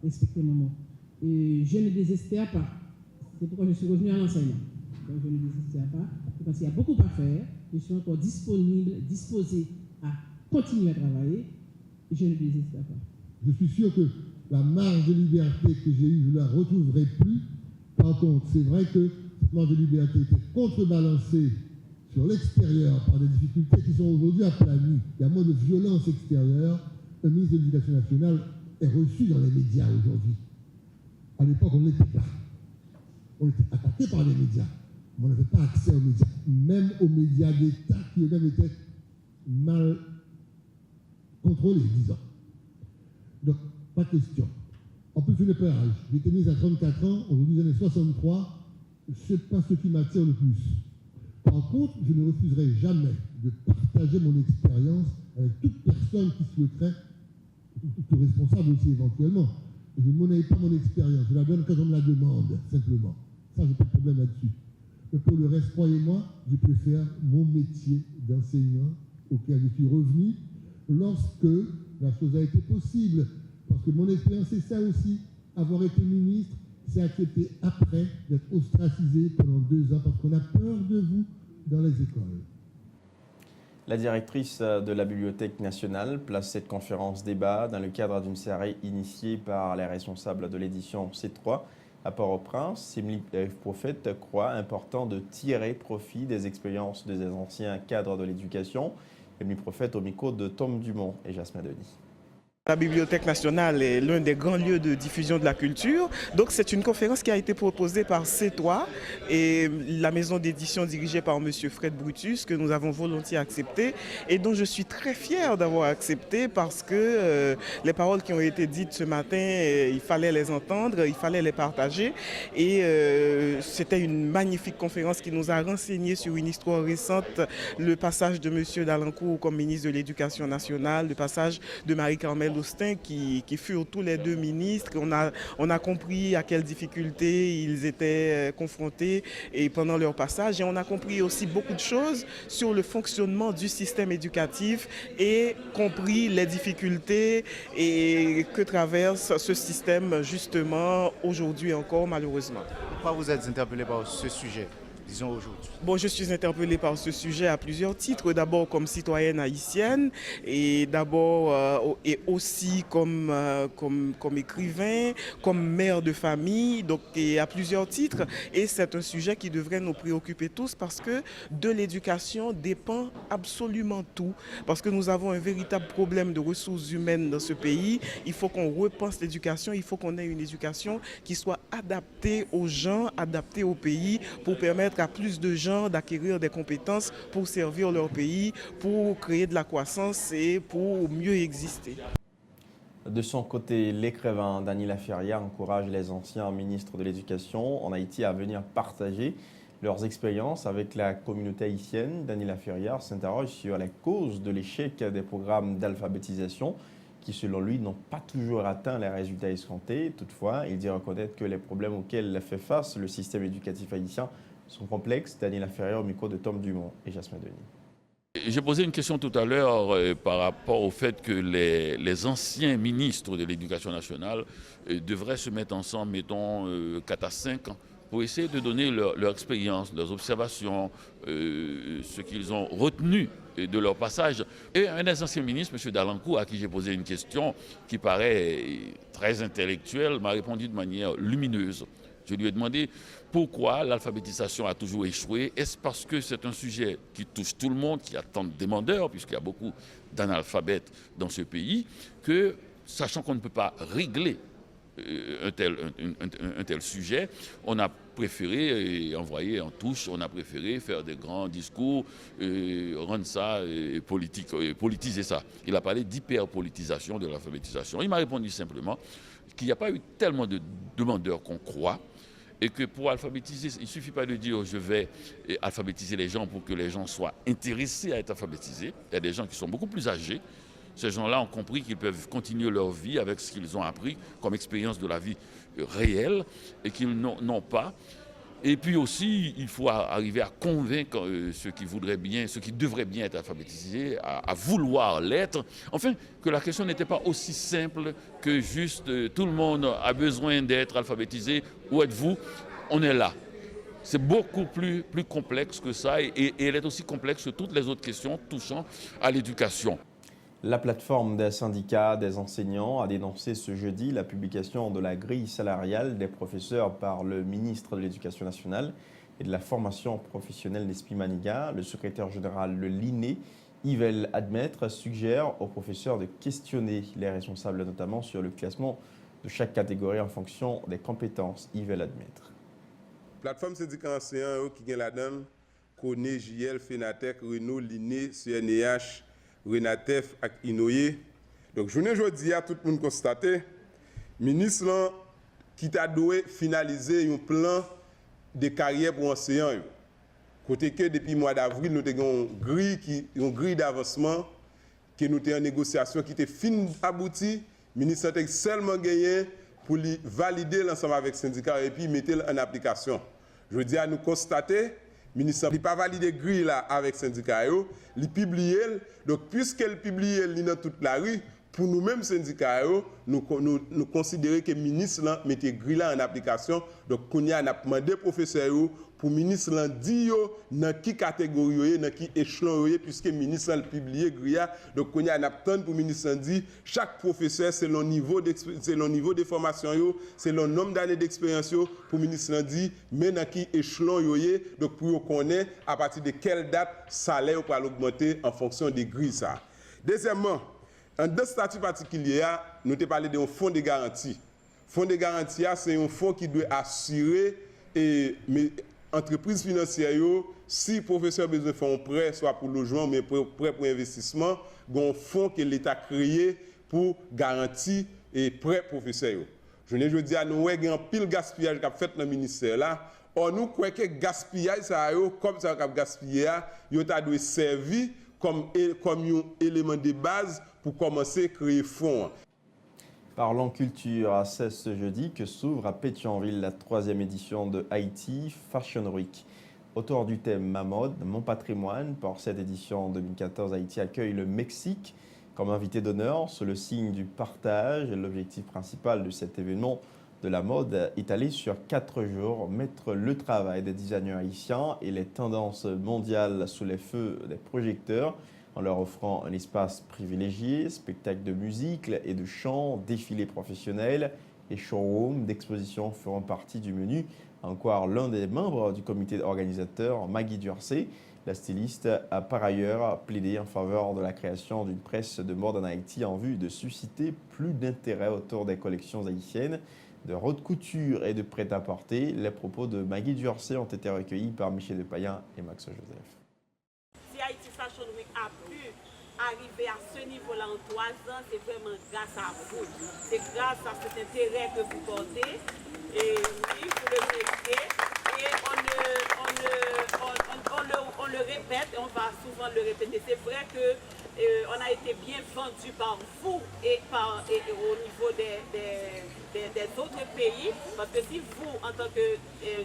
respecte mon mot. Et je ne désespère pas. C'est pourquoi je suis revenu à l'enseignement. Donc je ne désespère pas. Parce qu'il y a beaucoup à faire. Je suis encore disponible, disposé à continuer à travailler. Et je ne désespère pas. Je suis sûr que la marge de liberté que j'ai eue, je ne la retrouverai plus. Par contre, c'est vrai que cette marge de liberté était contrebalancée sur l'extérieur par des difficultés qui sont aujourd'hui aplanies. Il y a moins de violence extérieure. Le ministre de l'Éducation nationale est reçu dans les médias aujourd'hui. À l'époque, on n'était pas. On était attaqué par les médias. Mais on n'avait pas accès aux médias, même aux médias d'État qui eux-mêmes étaient mal contrôlés, disons. Donc, pas de question. En plus, je n'ai pas l'âge. J'ai été ministre à 34 ans, aujourd'hui, j'en ai 63. Ce n'est pas ce qui m'attire le plus. Par contre, je ne refuserai jamais de partager mon expérience avec toute personne qui souhaiterait, tout responsable aussi éventuellement. Je ne monnaie pas mon expérience, je la donne quand on me la demande, simplement. Ça, je n'ai pas de problème là-dessus. Mais pour le reste, croyez-moi, je préfère mon métier d'enseignant auquel je suis revenu lorsque la chose a été possible. Parce que mon expérience, c'est ça aussi. Avoir été ministre, c'est accepter après d'être ostracisé pendant 2 ans parce qu'on a peur de vous dans les écoles. La directrice de la Bibliothèque nationale place cette conférence débat dans le cadre d'une série initiée par les responsables de l'édition C3 à Port-au-Prince. Simli Prophète croit important de tirer profit des expériences des anciens cadres de l'éducation. Simli Prophète au micro de Tom Dumont et Jasmin Denis. La Bibliothèque nationale est l'un des grands lieux de diffusion de la culture. Donc c'est une conférence qui a été proposée par C3 et la maison d'édition dirigée par M. Fred Brutus, que nous avons volontiers accepté et dont je suis très fier d'avoir accepté parce que les paroles qui ont été dites ce matin, il fallait les entendre, il fallait les partager. Et c'était une magnifique conférence qui nous a renseigné sur une histoire récente, le passage de M. Dalancourt comme ministre de l'Éducation nationale, le passage de Marie-Carmel Austin qui furent tous les deux ministres. On a compris à quelles difficultés ils étaient confrontés et pendant leur passage. Et on a compris aussi beaucoup de choses sur le fonctionnement du système éducatif et compris les difficultés et que traverse ce système justement aujourd'hui encore malheureusement. Pourquoi vous êtes interpellé par ce sujet ? Disons aujourd'hui. Bon, je suis interpellée par ce sujet à plusieurs titres. D'abord comme citoyenne haïtienne et d'abord et aussi comme écrivain, comme mère de famille, donc et à plusieurs titres. Et c'est un sujet qui devrait nous préoccuper tous parce que de l'éducation dépend absolument tout. Parce que nous avons un véritable problème de ressources humaines dans ce pays. Il faut qu'on repense l'éducation, il faut qu'on ait une éducation qui soit adaptée aux gens, adaptée au pays pour permettre à plus de gens d'acquérir des compétences pour servir leur pays, pour créer de la croissance et pour mieux exister. De son côté, l'écrivain Dany Laferrière encourage les anciens ministres de l'Éducation en Haïti à venir partager leurs expériences avec la communauté haïtienne. Dany Laferrière s'interroge sur les causes de l'échec des programmes d'alphabétisation qui, selon lui, n'ont pas toujours atteint les résultats escomptés. Toutefois, il dit reconnaître que les problèmes auxquels fait face le système éducatif haïtien sont complexes. Dany Laferrière au micro de Tom Dumont et Jasmin Denis. J'ai posé une question tout à l'heure par rapport au fait que les anciens ministres de l'Éducation nationale devraient se mettre ensemble, mettons 4 à 5 ans, pour essayer de donner leur expérience, leurs observations, ce qu'ils ont retenu de leur passage. Et un des anciens ministres, M. Dalancourt, à qui j'ai posé une question qui paraît très intellectuelle, m'a répondu de manière lumineuse. Je lui ai demandé pourquoi l'alphabétisation a toujours échoué. Est-ce parce que c'est un sujet qui touche tout le monde, qui a tant de demandeurs, puisqu'il y a beaucoup d'analphabètes dans ce pays, que, sachant qu'on ne peut pas régler un tel sujet, on a préféré envoyer en touche, on a préféré faire des grands discours, rendre ça politique, politiser ça. Il a parlé d'hyperpolitisation de l'alphabétisation. Il m'a répondu simplement qu'il n'y a pas eu tellement de demandeurs qu'on croit, et que pour alphabétiser, il ne suffit pas de dire je vais alphabétiser les gens pour que les gens soient intéressés à être alphabétisés. Il y a des gens qui sont beaucoup plus âgés. Ces gens-là ont compris qu'ils peuvent continuer leur vie avec ce qu'ils ont appris comme expérience de la vie réelle et qu'ils n'ont pas. Et puis aussi, il faut arriver à convaincre ceux qui voudraient bien, ceux qui devraient bien être alphabétisés, à vouloir l'être. Enfin, que la question n'était pas aussi simple que juste tout le monde a besoin d'être alphabétisé. Où êtes-vous? On est là. C'est beaucoup plus complexe que ça et elle est aussi complexe que toutes les autres questions touchant à l'éducation. La plateforme des syndicats des enseignants a dénoncé ce jeudi la publication de la grille salariale des professeurs par le ministre de l'Éducation nationale et de la formation professionnelle Nespi Maniga. Le secrétaire général de l'INE, Yvel Admettre, suggère aux professeurs de questionner les responsables, notamment sur le classement de chaque catégorie en fonction des compétences. Yvel Admettre. Plateforme syndicat enseignant qui gagne là-dedans, CONE, JL, FENATEC, Renault, l'INE, CNEH, Renatef et Inoye. Donc, je ne dis à tout le monde constater, le ministre qui a dû finaliser un plan de carrière pour enseignants. Côté que depuis le mois d'avril, nous avons une grille d'avancement que nous avons en négociation qui était fin aboutie. Le ministre a seulement gagné pour valider l'ensemble avec le syndicat et puis mettre en application. Je dis à nous constater, le ministre n'a pas validé la grille là avec le syndicat, il publie. Donc, puisqu'elle publie dans toute la rue, pour nous-mêmes syndicats, nous considérons que le ministre mette grille là en application. Donc, on a demandé aux professeurs pour le ministre dire dans quelle catégorie, dans quel échelon, puisque le ministre a publié grille. Donc, on a attendre pour le ministre dire chaque professeur, c'est le niveau de formation, c'est le nombre d'années d'expérience pour le ministre dire, mais dans quel échelon, donc pour connaître à partir de quelle date le salaire va augmenter en fonction des grilles. Deuxièmement, En deux statuts particuliers, nous avons parlé d'un fonds de garantie. Fonds de garantie, c'est un fonds qui doit assurer les entreprises financières, si le professeur a besoin de fonds prêts, soit pour logement, mais prêt pour investissement, il y a un fonds que l'État a créé pour garantir et prêt professeur. Je ne dis pas, nous avons un pile gaspillage qui a fait dans le ministère là. Or, nous croyons que gaspillage, comme ça a gaspillé, il doit servir comme un élément de base pour commencer à créer fonds. Parlons culture, c'est ce jeudi que s'ouvre à Pétionville la 3e édition de Haïti Fashion Week. Autour du thème Ma mode, mon patrimoine, pour cette édition 2014, Haïti accueille le Mexique comme invité d'honneur. C'est le signe du partage. L'objectif principal de cet événement de la mode étalé sur 4 jours, mettre le travail des designers haïtiens et les tendances mondiales sous les feux des projecteurs, en leur offrant un espace privilégié, spectacles de musique et de chant, défilés professionnels et showrooms d'exposition feront partie du menu. Encore l'un des membres du comité organisateur, Maggie Durcé, la styliste, a par ailleurs plaidé en faveur de la création d'une presse de mode en Haïti en vue de susciter plus d'intérêt autour des collections haïtiennes de haute couture et de prêt-à-porter. Les propos de Maggie Durcé ont été recueillis par Michel Depayen et Max Joseph. Si Haïti Fashion Week a pu arriver à ce niveau-là en 3 ans, c'est vraiment grâce à vous. C'est grâce à cet intérêt que vous portez. Et oui, vous le méritez. Et on le répète, et on va souvent le répéter. C'est vrai qu'on a été bien vendu par vous et au niveau des autres pays. Parce que si vous, en tant que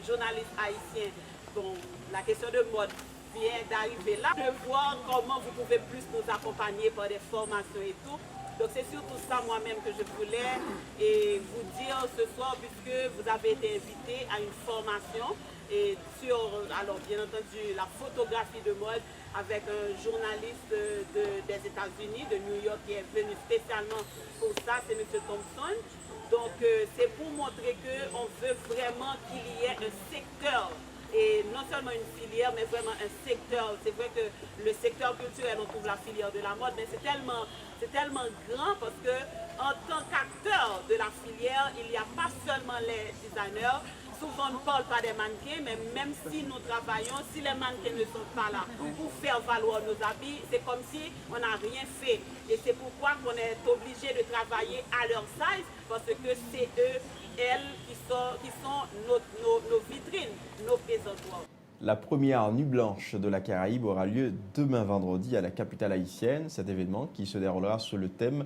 journaliste haïtien, bon, la question de mode vient d'arriver là, de voir comment vous pouvez plus nous accompagner par des formations et tout. Donc c'est surtout ça moi-même que je voulais vous dire ce soir, puisque vous avez été invité à une formation et sur, alors bien entendu, la photographie de mode avec un journaliste des États-Unis, de New York, qui est venu spécialement pour ça, c'est M. Thompson. Donc c'est pour montrer qu'on veut vraiment qu'il y ait un secteur, et non seulement une filière, mais vraiment un secteur. C'est vrai que le secteur culturel, on trouve la filière de la mode, mais c'est tellement grand parce que en tant qu'acteur de la filière, il n'y a pas seulement les designers. Souvent, on ne parle pas des mannequins, mais même si nous travaillons, si les mannequins ne sont pas là pour faire valoir nos habits, c'est comme si on n'a rien fait. Et c'est pourquoi on est obligé de travailler à leur size, parce que c'est eux, elles, qui sont nos vitrines, nos présentoirs. La première Nuit Blanche de la Caraïbe aura lieu demain vendredi à la capitale haïtienne. Cet événement, qui se déroulera sous le thème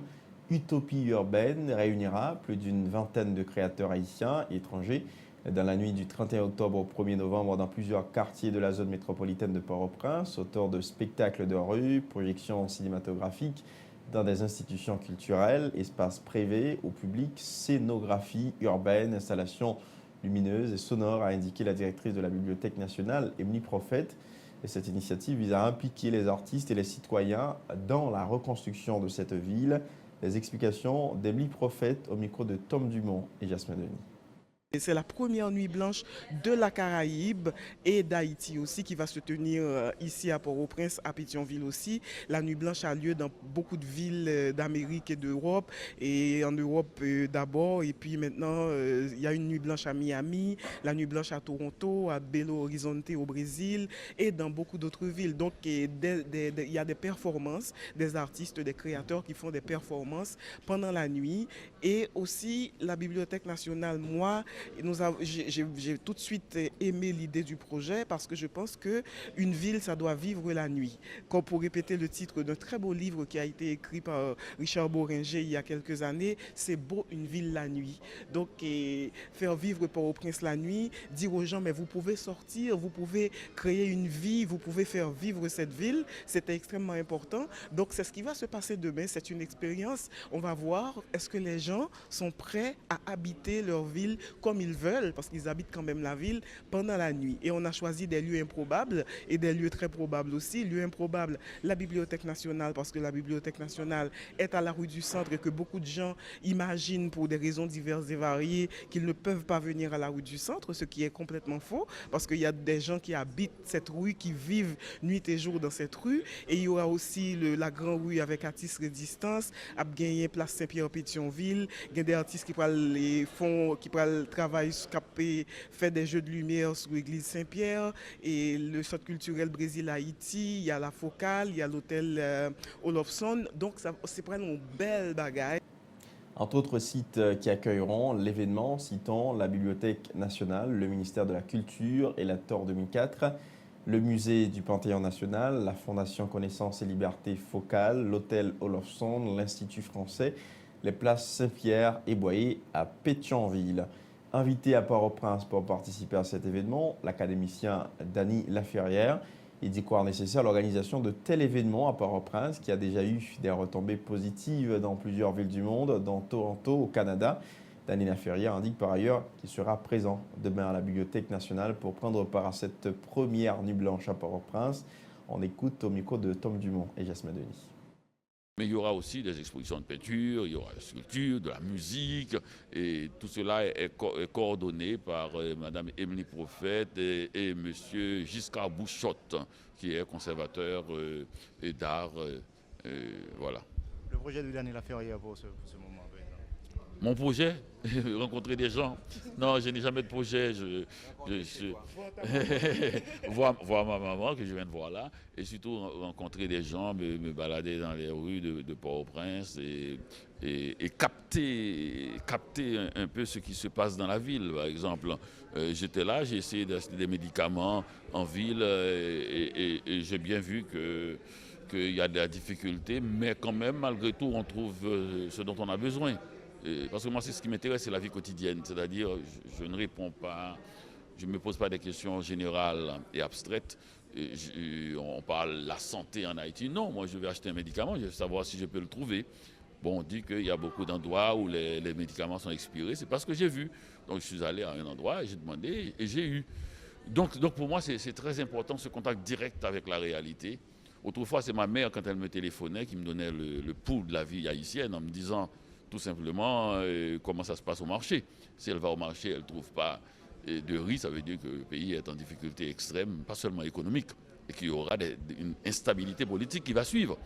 Utopie urbaine, réunira plus d'une vingtaine de créateurs haïtiens et étrangers dans la nuit du 31 octobre au 1er novembre dans plusieurs quartiers de la zone métropolitaine de Port-au-Prince, autour de spectacles de rue, projections cinématographiques dans des institutions culturelles, espaces privés au public, scénographie urbaine, installations lumineuses et sonores, a indiqué la directrice de la Bibliothèque nationale, Émilie Prophète. Et cette initiative vise à impliquer les artistes et les citoyens dans la reconstruction de cette ville. Les explications d'Émilie Prophète au micro de Tom Dumont et Jasmine Denis. C'est la première nuit blanche de la Caraïbe et d'Haïti aussi qui va se tenir ici à Port-au-Prince, à Pétionville aussi. La nuit blanche a lieu dans beaucoup de villes d'Amérique et d'Europe, et en Europe d'abord, et puis maintenant il y a une nuit blanche à Miami, la nuit blanche à Toronto, à Belo Horizonte au Brésil et dans beaucoup d'autres villes. Donc il y a des performances, des artistes, des créateurs qui font des performances pendant la nuit, et aussi la Bibliothèque nationale, moi, j'ai tout de suite aimé l'idée du projet parce que je pense qu'une ville, ça doit vivre la nuit. Comme pour répéter le titre d'un très beau livre qui a été écrit par Richard Boringer il y a quelques années, c'est beau une ville la nuit. Donc faire vivre Port-au-Prince la nuit, dire aux gens mais vous pouvez sortir, vous pouvez créer une vie, vous pouvez faire vivre cette ville, c'était extrêmement important. Donc c'est ce qui va se passer demain, c'est une expérience. On va voir est-ce que les gens sont prêts à habiter leur ville comme comme ils veulent, parce qu'ils habitent quand même la ville, pendant la nuit. Et on a choisi des lieux improbables et des lieux très probables aussi. Lieu improbable, la Bibliothèque nationale, parce que la Bibliothèque nationale est à la rue du Centre et que beaucoup de gens imaginent pour des raisons diverses et variées qu'ils ne peuvent pas venir à la rue du Centre, ce qui est complètement faux, parce qu'il y a des gens qui habitent cette rue, qui vivent nuit et jour dans cette rue. Et il y aura aussi la grande rue avec artistes résistance, à gagner place Saint-Pierre-Pétionville, il y a des artistes qui travaillent, faire des jeux de lumière sur l'église Saint-Pierre, et le centre culturel Brésil-Haïti, il y a la Focale, il y a l'hôtel Olofsson. Donc c'est vraiment une belle bagaille. Entre autres sites qui accueilleront l'événement, citant la Bibliothèque nationale, le ministère de la Culture et la TOR 2004, le musée du Panthéon national, la Fondation Connaissance et Liberté Focale, l'hôtel Olofsson, l'Institut français, les places Saint-Pierre et Boyer à Pétionville. Invité à Port-au-Prince pour participer à cet événement, l'académicien Dany Laferrière, il dit croire nécessaire l'organisation de tel événement à Port-au-Prince qui a déjà eu des retombées positives dans plusieurs villes du monde, dont Toronto au Canada. Dany Laferrière indique par ailleurs qu'il sera présent demain à la Bibliothèque nationale pour prendre part à cette première nuit blanche à Port-au-Prince. On écoute au micro de Tom Dumont et Jasmine Denis. Mais il y aura aussi des expositions de peinture, il y aura de la sculpture, de la musique, et tout cela est coordonné par Mme Émilie Prophète et M. Giscard Bouchotte, qui est conservateur d'art. Voilà. Le projet de Dany Laferrière pour ce moment? Mon projet, rencontrer des gens. Non, je n'ai jamais de projet. Voir ma maman que je viens de voir là, et surtout rencontrer des gens, me balader dans les rues de Port-au-Prince et capter un peu ce qui se passe dans la ville. Par exemple, j'étais là, j'ai essayé d'acheter des médicaments en ville et j'ai bien vu qu'il y a de la difficulté, mais quand même, malgré tout, on trouve ce dont on a besoin. Parce que moi, c'est ce qui m'intéresse, c'est la vie quotidienne. C'est-à-dire, je ne réponds pas, je ne me pose pas des questions générales et abstraites. On parle de la santé en Haïti. Non, moi, je vais acheter un médicament, je veux savoir si je peux le trouver. Bon, on dit qu'il y a beaucoup d'endroits où les médicaments sont expirés. C'est parce que j'ai vu. Donc, je suis allé à un endroit et j'ai demandé et j'ai eu. Donc pour moi, c'est très important, ce contact direct avec la réalité. Autrefois, c'est ma mère, quand elle me téléphonait, qui me donnait le pouls de la vie haïtienne en me disant tout simplement comment ça se passe au marché. Si elle va au marché, elle ne trouve pas de riz, ça veut dire que le pays est en difficulté extrême, pas seulement économique, et qu'il y aura une instabilité politique qui va suivre.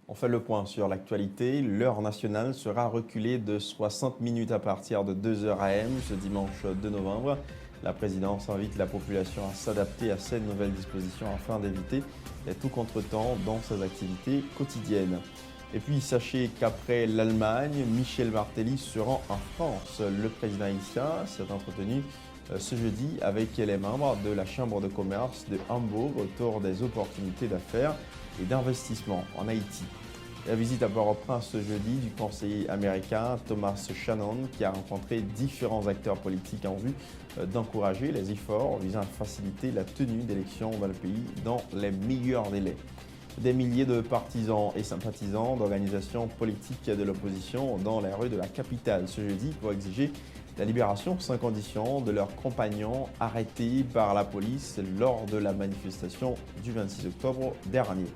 On fait le point sur l'actualité. L'heure nationale sera reculée de 60 minutes à partir de 2h AM ce dimanche 2 novembre. La présidence invite la population à s'adapter à ces nouvelles dispositions afin d'éviter tout contretemps dans ses activités quotidiennes. Et puis, sachez qu'après l'Allemagne, Michel Martelly se rend en France. Le président haïtien s'est entretenu ce jeudi avec les membres de la Chambre de commerce de Hambourg autour des opportunités d'affaires et d'investissement en Haïti. La visite à Port-au-Prince ce jeudi du conseiller américain Thomas Shannon, qui a rencontré différents acteurs politiques en vue d'encourager les efforts visant à faciliter la tenue d'élections dans le pays dans les meilleurs délais. Des milliers de partisans et sympathisants d'organisations politiques de l'opposition dans les rues de la capitale ce jeudi pour exiger la libération sans condition de leurs compagnons arrêtés par la police lors de la manifestation du 26 octobre dernier.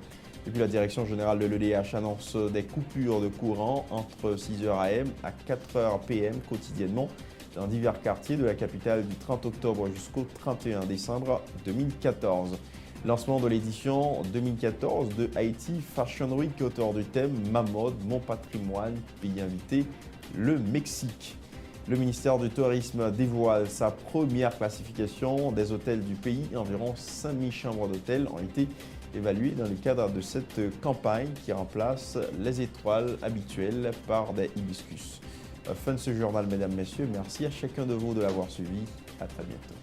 Et puis la direction générale de l'EDH annonce des coupures de courant entre 6h AM à 4h PM quotidiennement dans divers quartiers de la capitale du 30 octobre jusqu'au 31 décembre 2014. Lancement de l'édition 2014 de Haïti Fashion Week autour du thème « Ma mode, mon patrimoine », pays invité, le Mexique. Le ministère du Tourisme dévoile sa première classification des hôtels du pays. Environ 5000 chambres d'hôtel ont été évaluées dans le cadre de cette campagne qui remplace les étoiles habituelles par des hibiscus. Fin de ce journal, mesdames, messieurs. Merci à chacun de vous de l'avoir suivi. À très bientôt.